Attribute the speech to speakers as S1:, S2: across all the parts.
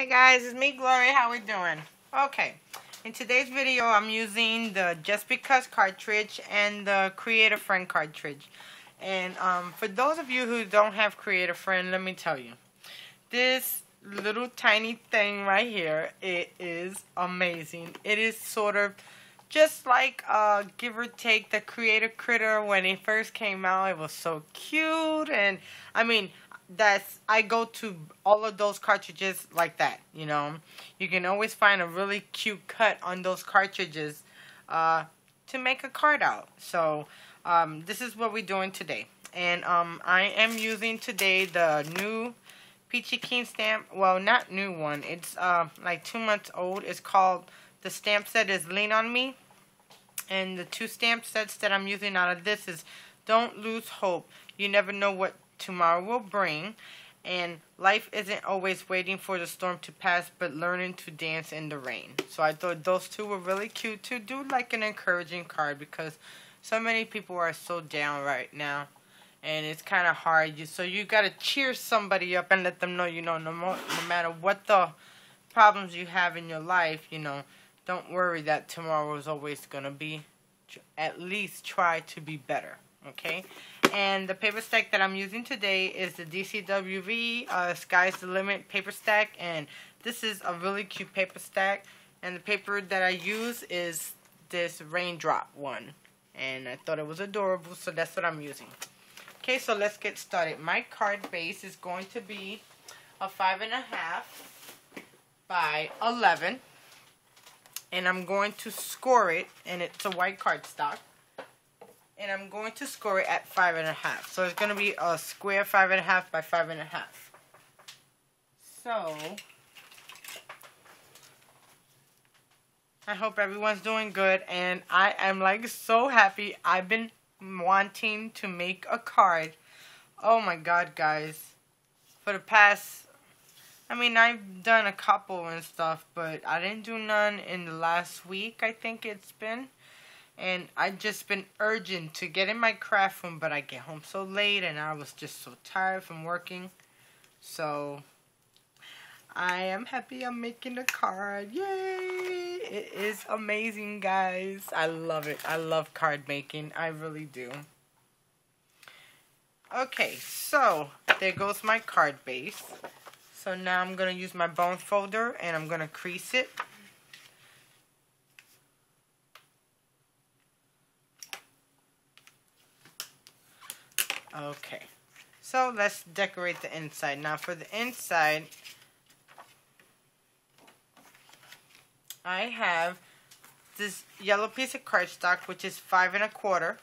S1: Hi guys, it's me, Gloria. How we doing? Okay, in today's video, I'm using the Just Because cartridge and the Create a Friend cartridge. And for those of you who don't have Create a Friend, let me tell you, this little tiny thing right here, it is amazing. It is sort of just like give or take the Creator Critter when it first came out. It was so cute, and I mean, I go to all of those cartridges like that. You know, you can always find a really cute cut on those cartridges to make a card out. So this is what we're doing today, and I am using today the new Peachy Keen stamp. Well, not new one. It's like 2 months old. It's called, the stamp set is Lean on Me. And the two stamp sets that I'm using out of this is Don't Lose Hope. You never know what tomorrow will bring. And Life Isn't Always Waiting for the Storm to Pass, but Learning to Dance in the Rain. So I thought those two were really cute to do like an encouraging card, because so many people are so down right now. And it's kind of hard. So you got to cheer somebody up and let them know, you know, no matter what the problems you have in your life, you know, don't worry that tomorrow is always going to be, at least try to be better, okay? And the paper stack that I'm using today is the DCWV Sky's the Limit paper stack. And this is a really cute paper stack. And the paper that I use is this raindrop one. And I thought it was adorable, so that's what I'm using. Okay, so let's get started. My card base is going to be a 5.5 by 11. And I'm going to score it, and it's a white cardstock. And I'm going to score it at 5.5. So it's going to be a square 5.5 by 5.5. So I hope everyone's doing good, and I am like so happy. I've been wanting to make a card. Oh my god, guys. For the past, I mean, I've done a couple and stuff, but I didn't do none in the last week, I think it's been. And I just been urging to get in my craft room, but I get home so late and I was just so tired from working. So I am happy I'm making a card. Yay! It is amazing, guys. I love it. I love card making. I really do. Okay, so there goes my card base. So now I'm going to use my bone folder and I'm going to crease it. Okay, so let's decorate the inside. Now for the inside, I have this yellow piece of cardstock, which is 5 1/4.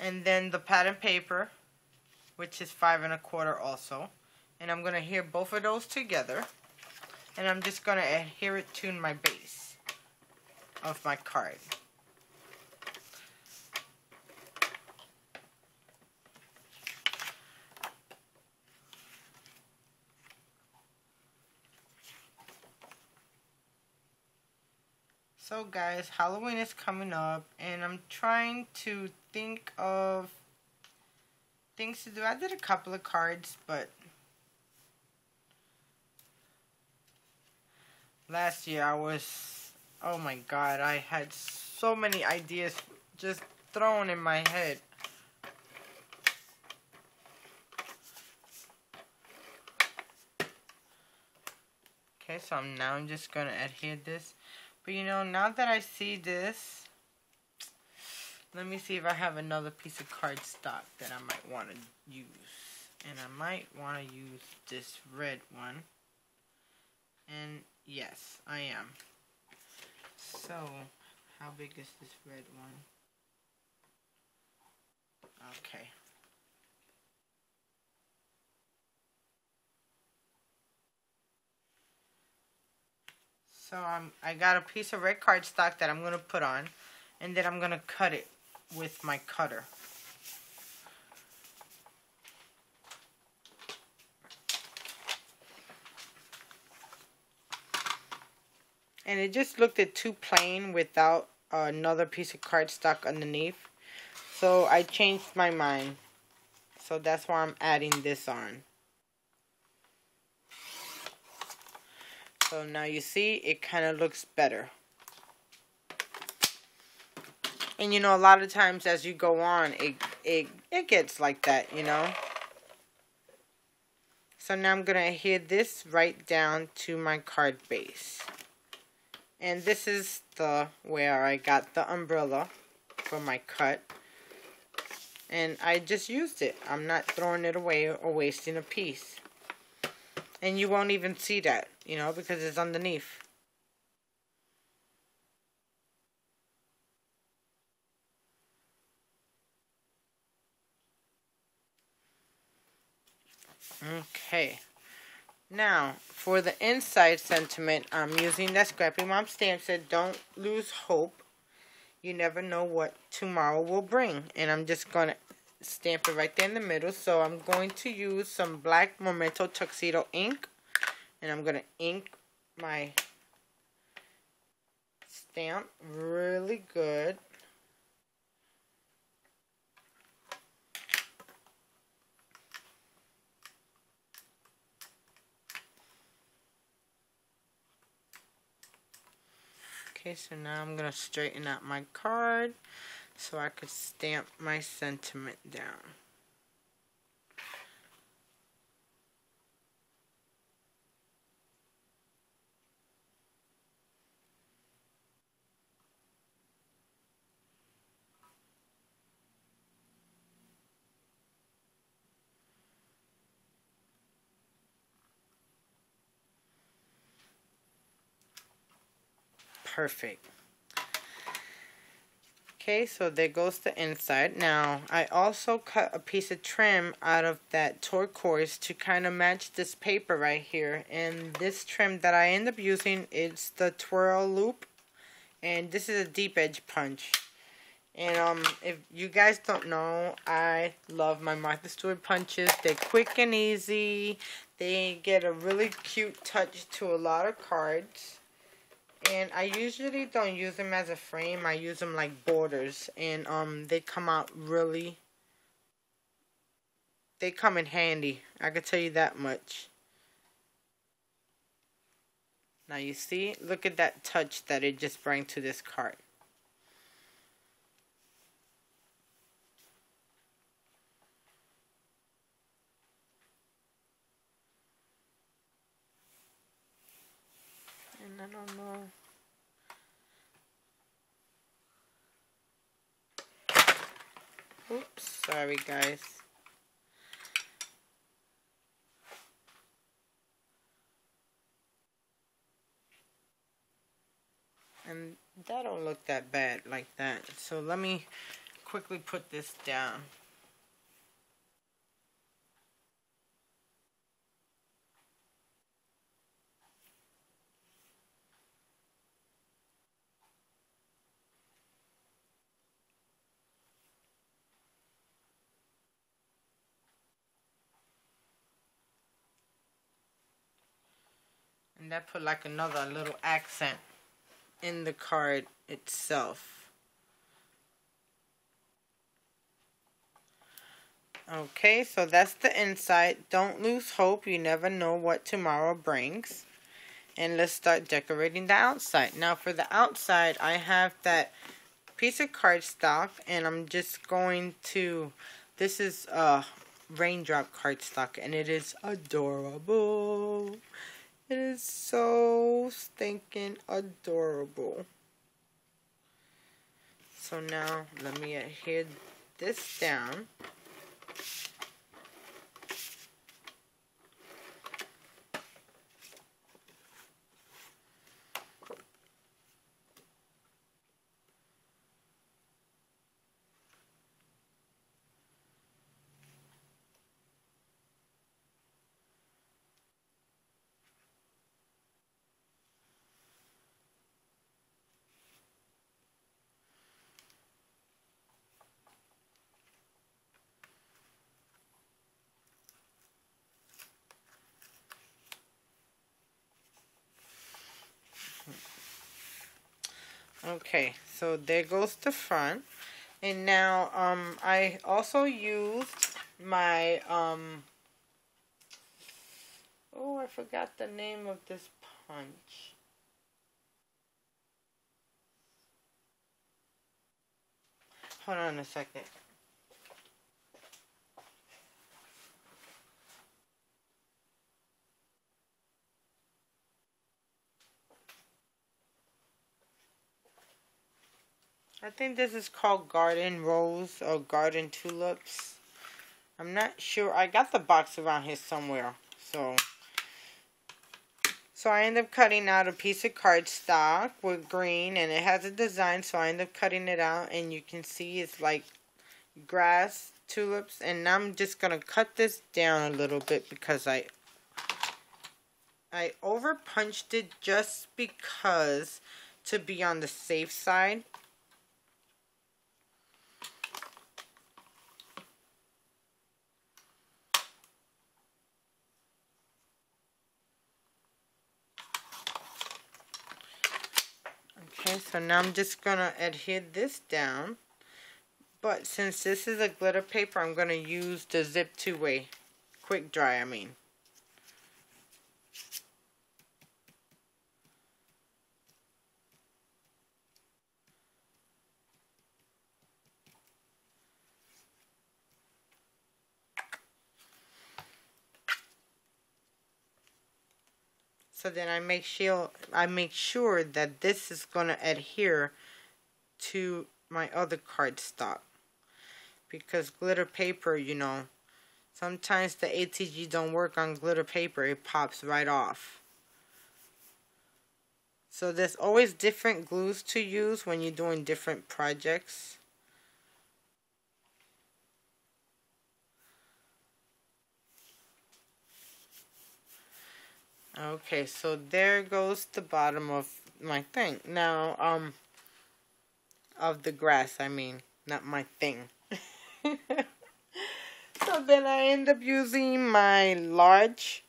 S1: And then the pattern paper, which is 5 1/4 also. And I'm going to adhere both of those together. And I'm just going to adhere it to my base of my card. So guys, Halloween is coming up, and I'm trying to think of things to do. I did a couple of cards, but last year I was, oh my god, I had so many ideas just thrown in my head. Okay, so I'm just going to adhere this. But you know, now that I see this, let me see if I have another piece of cardstock that I might want to use. And I might want to use this red one. And yes, I am. So, how big is this red one? Okay. So I got a piece of red cardstock that I'm going to put on, and then I'm going to cut it with my cutter. And it just looked too plain without another piece of cardstock underneath. So I changed my mind. So that's why I'm adding this on. So now you see it kind of looks better. And you know, a lot of times as you go on, it gets like that, you know. So now I'm going to adhere this right down to my card base. And this is where I got the umbrella for my cut. And I just used it. I'm not throwing it away or wasting a piece. And you won't even see that, you know, because it's underneath. Okay. Now, for the inside sentiment, I'm using that Scrappy Mom stamp. Said, don't lose hope. You never know what tomorrow will bring. And I'm just going to stamp it right there in the middle. So I'm going to use some black Memento Tuxedo ink. And I'm going to ink my stamp really good. Okay, so now I'm going to straighten out my card so I could stamp my sentiment down. Perfect. Okay, so there goes the inside. Now, I also cut a piece of trim out of that turquoise to kind of match this paper right here. And this trim that I end up using is the twirl loop. And this is a deep edge punch. And if you guys don't know, I love my Martha Stewart punches. They're quick and easy. They get a really cute touch to a lot of cards. And I usually don't use them as a frame. I use them like borders. And they come out really... They come in handy. I can tell you that much. Now you see? Look at that touch that it just brought to this card. And I don't know. Oops, sorry guys. And that don't look that bad like that. So let me quickly put this down. And that put like another little accent in the card itself. Okay, so that's the inside. Don't lose hope. You never know what tomorrow brings. And let's start decorating the outside. Now for the outside, I have that piece of cardstock. And I'm just going to... This is raindrop cardstock. And it is adorable. It is so stinking adorable. So now, let me adhere this down. Okay, so there goes the front. And now I also used my oh, I forgot the name of this punch. Hold on a second. I think this is called garden rose or garden tulips. I'm not sure. I got the box around here somewhere. So I end up cutting out a piece of cardstock with green, and it has a design, so I end up cutting it out, and you can see it's like grass tulips. And now I'm just going to cut this down a little bit because I over punched it just because to be on the safe side. Okay, so now I'm just going to adhere this down. But since this is a glitter paper, I'm going to use the zip two-way. Quick dry, I mean. So then I make sure that this is going to adhere to my other cardstock. Because glitter paper, you know, sometimes the ATG don't work on glitter paper. It pops right off. So there's always different glues to use when you're doing different projects. Okay, so there goes the bottom of my thing. Now, of the grass, I mean, not my thing. So then I end up using my large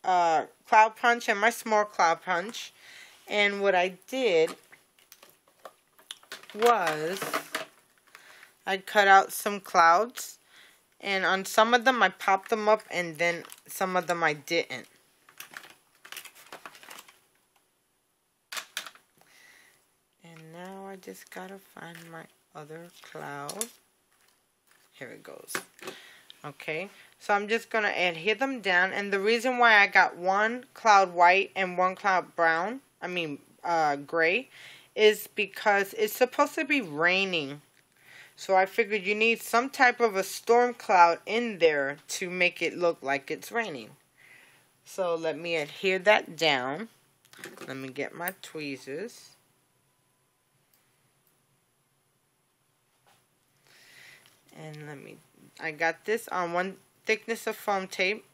S1: cloud punch and my small cloud punch. And what I did was I cut out some clouds. And on some of them I popped them up, and then some of them I didn't. And now I just gotta find my other cloud. Here it goes. Okay, so I'm just gonna adhere them down, and the reason why I got one cloud white and one cloud brown, gray, is because it's supposed to be raining. So I figured you need some type of a storm cloud in there to make it look like it's raining. So let me adhere that down. Let me get my tweezers. And I got this on one thickness of foam tape.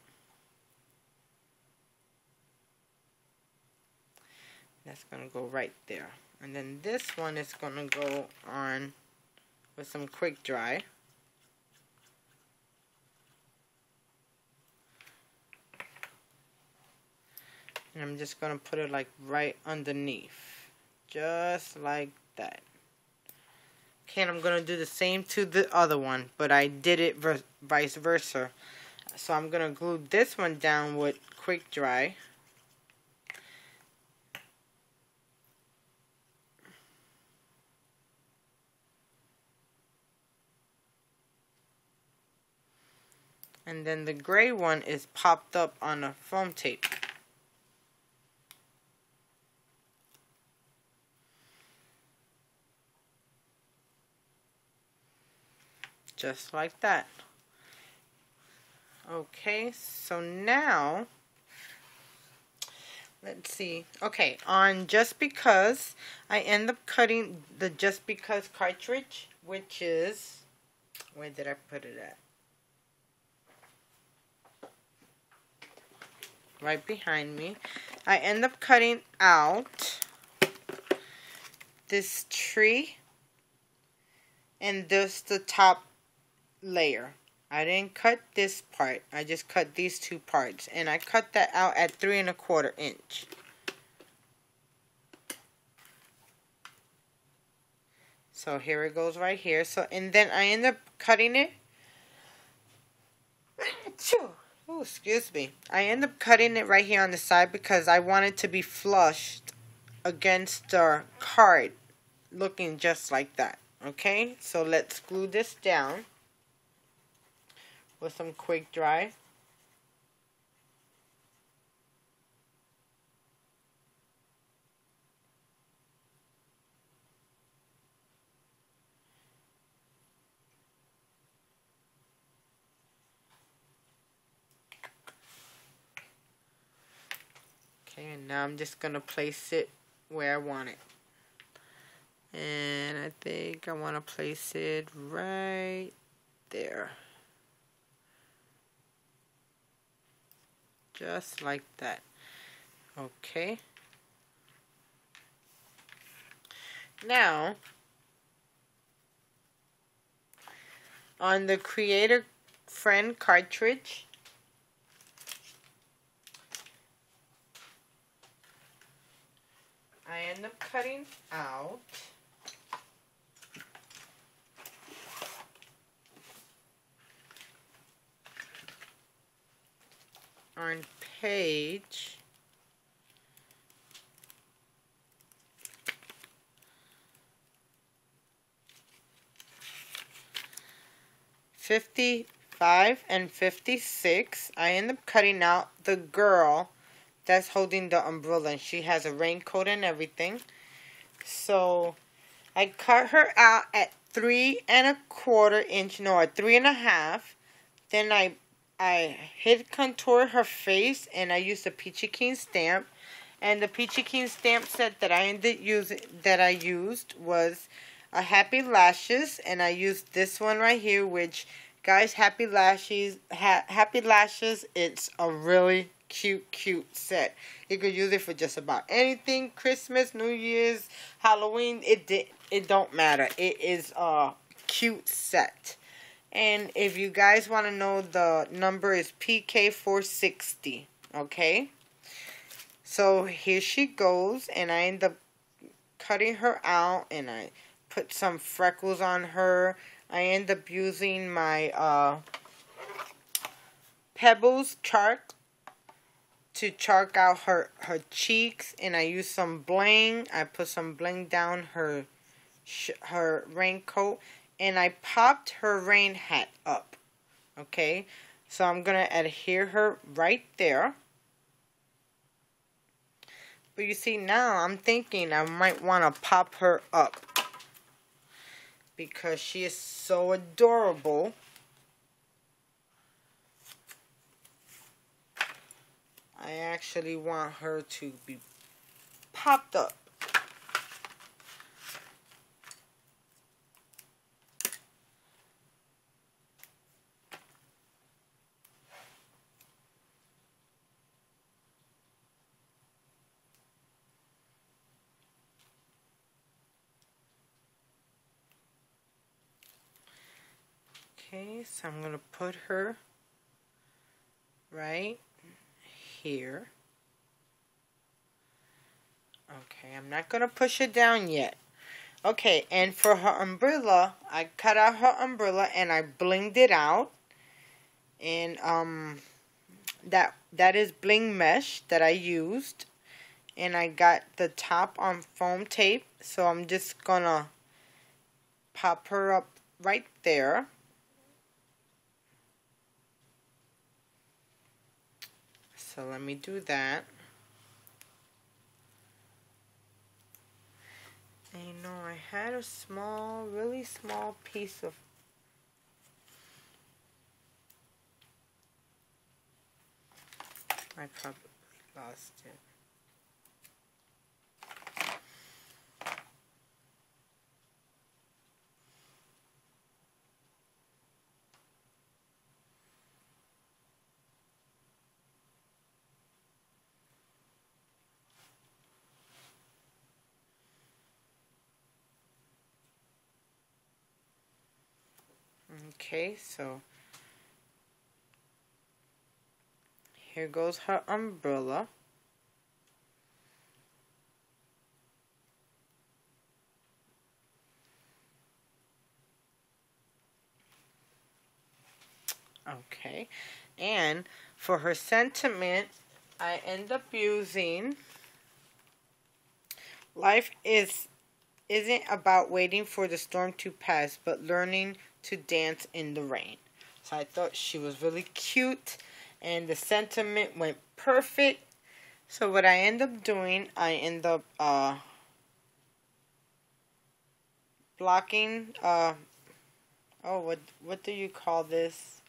S1: That's going to go right there. And then this one is going to go on with some quick dry. And I'm just going to put it like right underneath. Just like that. Okay, and I'm going to do the same to the other one, but I did it vice versa. So I'm going to glue this one down with quick dry. And then the gray one is popped up on a foam tape. Just like that. Okay, so now, let's see. Okay, on Just Because, I end up cutting the Just Because cartridge, which is, where did I put it at? Right behind me. I end up cutting out this tree and just the top layer. I didn't cut this part. I just cut these two parts, and I cut that out at 3 1/4 inch. So here it goes right here. So, and then I end up cutting it Oh, excuse me. I end up cutting it right here on the side because I want it to be flushed against the card, looking just like that. Okay, so let's glue this down with some quick dry. Okay, and now I'm just going to place it where I want it. And I think I want to place it right there. Just like that. Okay. Now, on the Creator Friend cartridge, I end up cutting out on page 55 and 56. I end up cutting out the girl that's holding the umbrella, and she has a raincoat and everything. So I cut her out at 3¼ inch, no, at 3½. Then I hit contour her face, and I used a Peachy Keen stamp. And the Peachy Keen stamp set that I used was a Happy Lashes, and I used this one right here, which, guys, Happy Lashes, it's a really cute set. You could use it for just about anything. Christmas, New Year's, Halloween, it don't matter. It is a cute set. And if you guys want to know, the number is PK460. Okay? So here she goes, and I end up cutting her out, and I put some freckles on her. I end up using my Pebbles chalk to chalk out her cheeks, and I use some bling. I put some bling down her raincoat, and I popped her rain hat up. Okay, so I'm gonna adhere her right there. But you see, now I'm thinking I might want to pop her up because she is so adorable. I actually want her to be popped up. Okay, so I'm going to put her right here. Okay, I'm not going to push it down yet. Okay, and for her umbrella, I cut out her umbrella and I blinged it out. And that is bling mesh that I used. And I got the top on foam tape, so I'm just going to pop her up right there. So let me do that. And you know, I had a really small piece of I probably lost it. Okay, so here goes her umbrella. Okay, and For her sentiment, I end up using, life isn't about waiting for the storm to pass, but learning to dance in the rain. So I thought she was really cute, and the sentiment went perfect. So what I end up doing, I end up blocking, oh, what do you call this?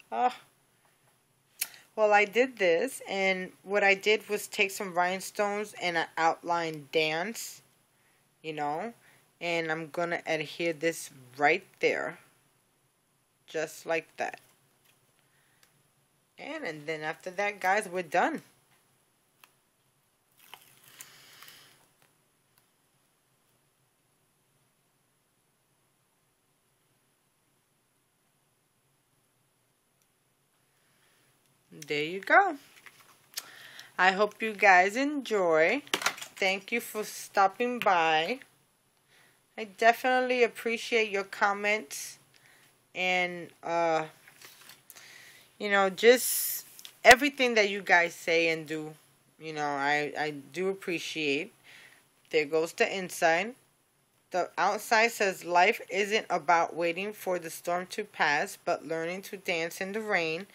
S1: Well, I did this, and what I did was take some rhinestones and I outlined dance, you know, and I'm going to adhere this right there, just like that. And then after that, guys, we're done. There you go. I hope you guys enjoy. Thank you for stopping by. I definitely appreciate your comments and you know, just everything that you guys say and do. You know, I do appreciate. There goes the inside. The outside says life isn't about waiting for the storm to pass, but learning to dance in the rain.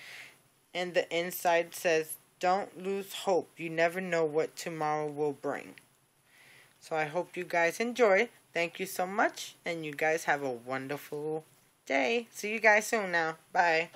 S1: And the inside says, don't lose hope. You never know what tomorrow will bring. So I hope you guys enjoy. Thank you so much. And you guys have a wonderful day. See you guys soon now. Bye.